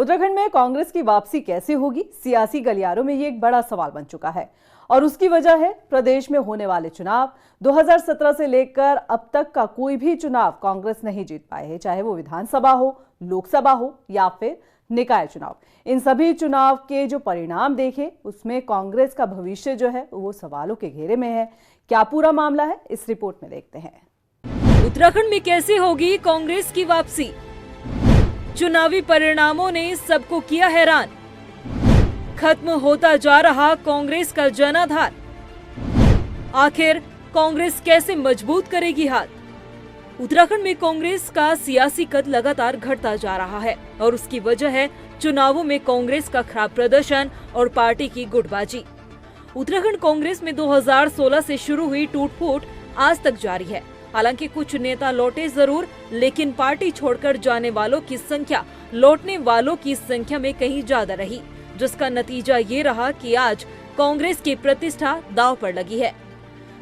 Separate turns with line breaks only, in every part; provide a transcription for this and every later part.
उत्तराखंड में कांग्रेस की वापसी कैसे होगी, सियासी गलियारों में ये एक बड़ा सवाल बन चुका है। और उसकी वजह है प्रदेश में होने वाले चुनाव। 2017 से लेकर अब तक का कोई भी चुनाव कांग्रेस नहीं जीत पाए है, चाहे वो विधानसभा हो, लोकसभा हो या फिर निकाय चुनाव। इन सभी चुनाव के जो परिणाम देखे उसमें कांग्रेस का भविष्य जो है वो सवालों के घेरे में है। क्या पूरा मामला है, इस रिपोर्ट में देखते हैं।
उत्तराखंड में कैसे होगी कांग्रेस की वापसी? चुनावी परिणामों ने सबको किया हैरान। खत्म होता जा रहा कांग्रेस का जनाधार। आखिर कांग्रेस कैसे मजबूत करेगी हाथ? उत्तराखंड में कांग्रेस का सियासी कद लगातार घटता जा रहा है और उसकी वजह है चुनावों में कांग्रेस का खराब प्रदर्शन और पार्टी की गुटबाजी। उत्तराखंड कांग्रेस में 2016 से शुरू हुई टूट-फूट आज तक जारी है। हालांकि कुछ नेता लौटे जरूर, लेकिन पार्टी छोड़कर जाने वालों की संख्या लौटने वालों की संख्या में कहीं ज्यादा रही, जिसका नतीजा ये रहा कि आज कांग्रेस की प्रतिष्ठा दांव पर लगी है।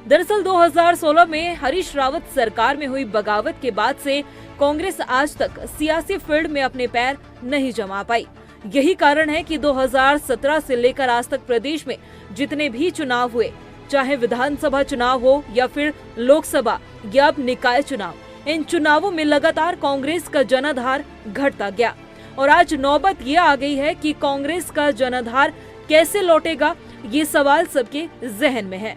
दरअसल 2016 में हरीश रावत सरकार में हुई बगावत के बाद से कांग्रेस आज तक सियासी फील्ड में अपने पैर नहीं जमा पाई। यही कारण है कि 2017 से लेकर आज तक प्रदेश में जितने भी चुनाव हुए, चाहे विधानसभा चुनाव हो या फिर लोकसभा या अब निकाय चुनाव, इन चुनावों में लगातार कांग्रेस का जनाधार घटता गया। और आज नौबत ये आ गई है कि कांग्रेस का जनाधार कैसे लौटेगा, ये सवाल सबके जहन में है।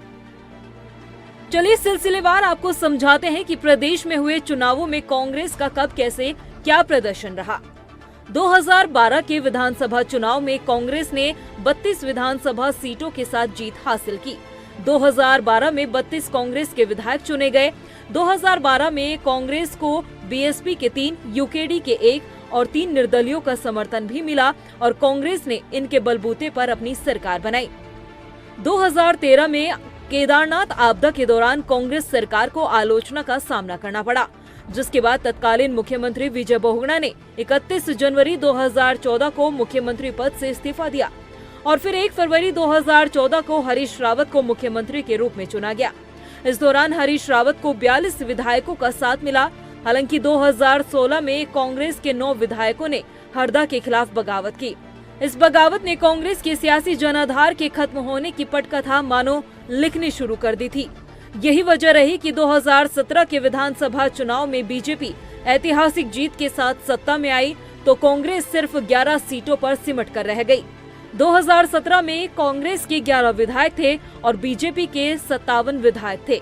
चलिए सिलसिलेवार आपको समझाते हैं कि प्रदेश में हुए चुनावों में कांग्रेस का कब कैसे क्या प्रदर्शन रहा। 2012 के विधानसभा चुनाव में कांग्रेस ने 32 विधानसभा सीटों के साथ जीत हासिल की। 2012 में 32 कांग्रेस के विधायक चुने गए। 2012 में कांग्रेस को बीएसपी के 3, यूकेडी के 1 और 3 निर्दलियों का समर्थन भी मिला और कांग्रेस ने इनके बलबूते पर अपनी सरकार बनाई। 2013 में केदारनाथ आपदा के दौरान कांग्रेस सरकार को आलोचना का सामना करना पड़ा, जिसके बाद तत्कालीन मुख्यमंत्री विजय बहुगुणा ने 31 जनवरी 2014 को मुख्यमंत्री पद से इस्तीफा दिया और फिर 1 फरवरी 2014 को हरीश रावत को मुख्यमंत्री के रूप में चुना गया। इस दौरान हरीश रावत को 42 विधायकों का साथ मिला। हालांकि 2016 में कांग्रेस के 9 विधायकों ने हरदा के खिलाफ बगावत की। इस बगावत ने कांग्रेस के सियासी जनाधार के खत्म होने की पटकथा मानो लिखनी शुरू कर दी थी। यही वजह रही कि 2017 के विधानसभा चुनाव में बीजेपी ऐतिहासिक जीत के साथ सत्ता में आई तो कांग्रेस सिर्फ 11 सीटों पर सिमट कर रह गई। 2017 में कांग्रेस के 11 विधायक थे और बीजेपी के 57 विधायक थे।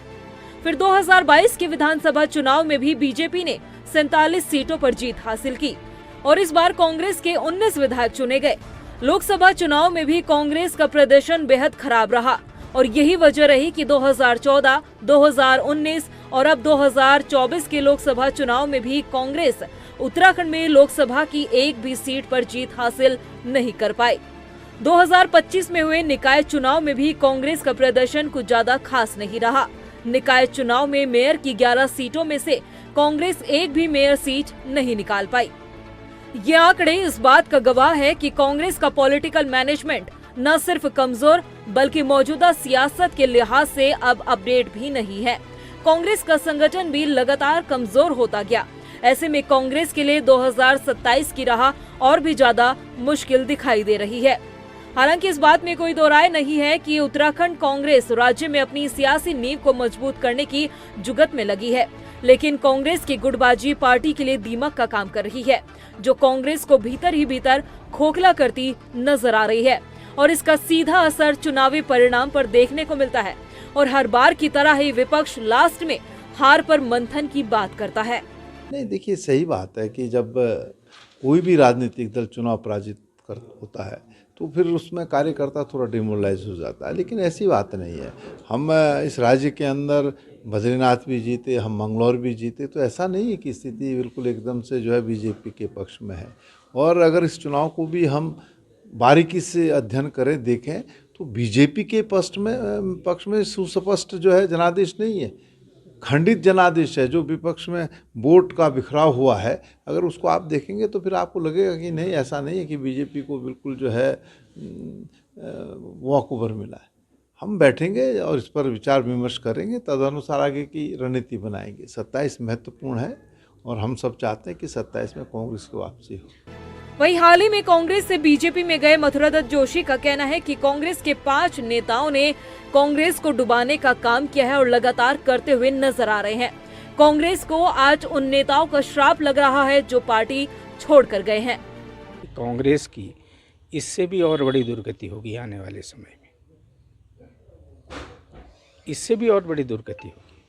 फिर 2022 के विधानसभा चुनाव में भी बीजेपी ने 47 सीटों पर जीत हासिल की और इस बार कांग्रेस के 19 विधायक चुने गए। लोकसभा चुनाव में भी कांग्रेस का प्रदर्शन बेहद खराब रहा और यही वजह रही कि 2014, 2019 और अब 2024 के लोकसभा चुनाव में भी कांग्रेस उत्तराखंड में लोकसभा की एक भी सीट पर जीत हासिल नहीं कर पाई। 2025 में हुए निकाय चुनाव में भी कांग्रेस का प्रदर्शन कुछ ज्यादा खास नहीं रहा। निकाय चुनाव में मेयर की 11 सीटों में से कांग्रेस एक भी मेयर सीट नहीं निकाल पाई। ये आंकड़े इस बात का गवाह है कि कांग्रेस का पॉलिटिकल मैनेजमेंट न सिर्फ कमजोर बल्कि मौजूदा सियासत के लिहाज से अब अपडेट भी नहीं है। कांग्रेस का संगठन भी लगातार कमजोर होता गया। ऐसे में कांग्रेस के लिए 2027 की राह और भी ज्यादा मुश्किल दिखाई दे रही है। हालांकि इस बात में कोई दो राय नहीं है कि उत्तराखंड कांग्रेस राज्य में अपनी सियासी नींव को मजबूत करने की जुगत में लगी है, लेकिन कांग्रेस की गुटबाजी पार्टी के लिए दीमक का काम कर रही है, जो कांग्रेस को भीतर ही भीतर खोखला करती नजर आ रही है और इसका सीधा असर चुनावी परिणाम पर देखने को मिलता है। और हर बार की तरह ही विपक्ष लास्ट में हार पर मंथन की बात करता है।
नहीं, देखिए सही बात है कि जब कोई भी राजनीतिक दल चुनाव पराजित होता है तो फिर उसमें कार्यकर्ता थोड़ा डिमोरलाइज हो जाता है, लेकिन ऐसी बात नहीं है। हम इस राज्य के अंदर बद्रीनाथ भी जीते, हम मंगलौर भी जीते, तो ऐसा नहीं है कि स्थिति बिल्कुल एकदम से जो है बीजेपी के पक्ष में है। और अगर इस चुनाव को भी हम बारीकी से अध्ययन करें, देखें, तो बीजेपी के पक्ष में सुस्पष्ट जो है जनादेश नहीं है, खंडित जनादेश है। जो विपक्ष में वोट का बिखराव हुआ है, अगर उसको आप देखेंगे तो फिर आपको लगेगा कि नहीं, ऐसा नहीं है कि बीजेपी को बिल्कुल जो है वॉकओवर मिला है। हम बैठेंगे और इस पर विचार विमर्श करेंगे, तदनुसार आगे की रणनीति बनाएंगे। 27 महत्वपूर्ण है और हम सब चाहते हैं कि 27 में कांग्रेस की वापसी हो।
वहीं हाल ही में कांग्रेस से बीजेपी में गए मथुरादत्त जोशी का कहना है कि कांग्रेस के 5 नेताओं ने कांग्रेस को डुबाने का काम किया है और लगातार करते हुए नजर आ रहे हैं। कांग्रेस को आज उन नेताओं का श्राप लग रहा है जो पार्टी छोड़कर गए हैं।
कांग्रेस की इससे भी और बड़ी दुर्गति होगी आने वाले समय में, इससे भी और बड़ी दुर्गति होगी।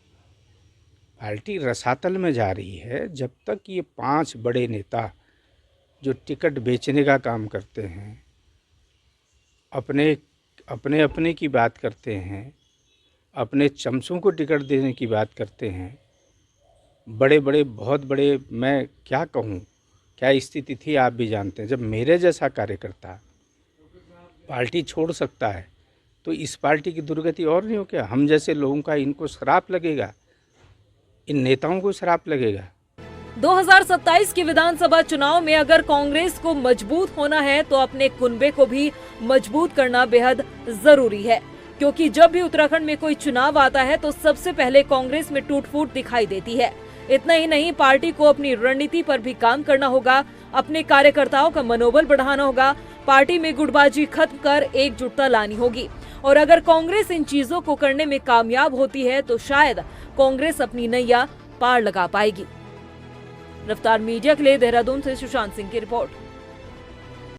पार्टी रसातल में जा रही है। जब तक ये 5 बड़े नेता जो टिकट बेचने का काम करते हैं, अपने की बात करते हैं, अपने चमचों को टिकट देने की बात करते हैं, बड़े बड़े बहुत बड़े, मैं क्या कहूँ, क्या स्थिति थी आप भी जानते हैं। जब मेरे जैसा कार्यकर्ता पार्टी छोड़ सकता है तो इस पार्टी की दुर्गति और नहीं हो क्या? हम जैसे लोगों का इनको श्राप लगेगा, इन नेताओं को श्राप लगेगा।
2027 के विधानसभा चुनाव में अगर कांग्रेस को मजबूत होना है तो अपने कुनबे को भी मजबूत करना बेहद जरूरी है, क्योंकि जब भी उत्तराखंड में कोई चुनाव आता है तो सबसे पहले कांग्रेस में टूट-फूट दिखाई देती है। इतना ही नहीं, पार्टी को अपनी रणनीति पर भी काम करना होगा, अपने कार्यकर्ताओं का मनोबल बढ़ाना होगा, पार्टी में गुटबाजी खत्म कर एकजुटता लानी होगी। और अगर कांग्रेस इन चीजों को करने में कामयाब होती है तो शायद कांग्रेस अपनी नैया पार लगा पाएगी। रफ्तार मीडिया के लिए देहरादून से सुशांत सिंह की रिपोर्ट।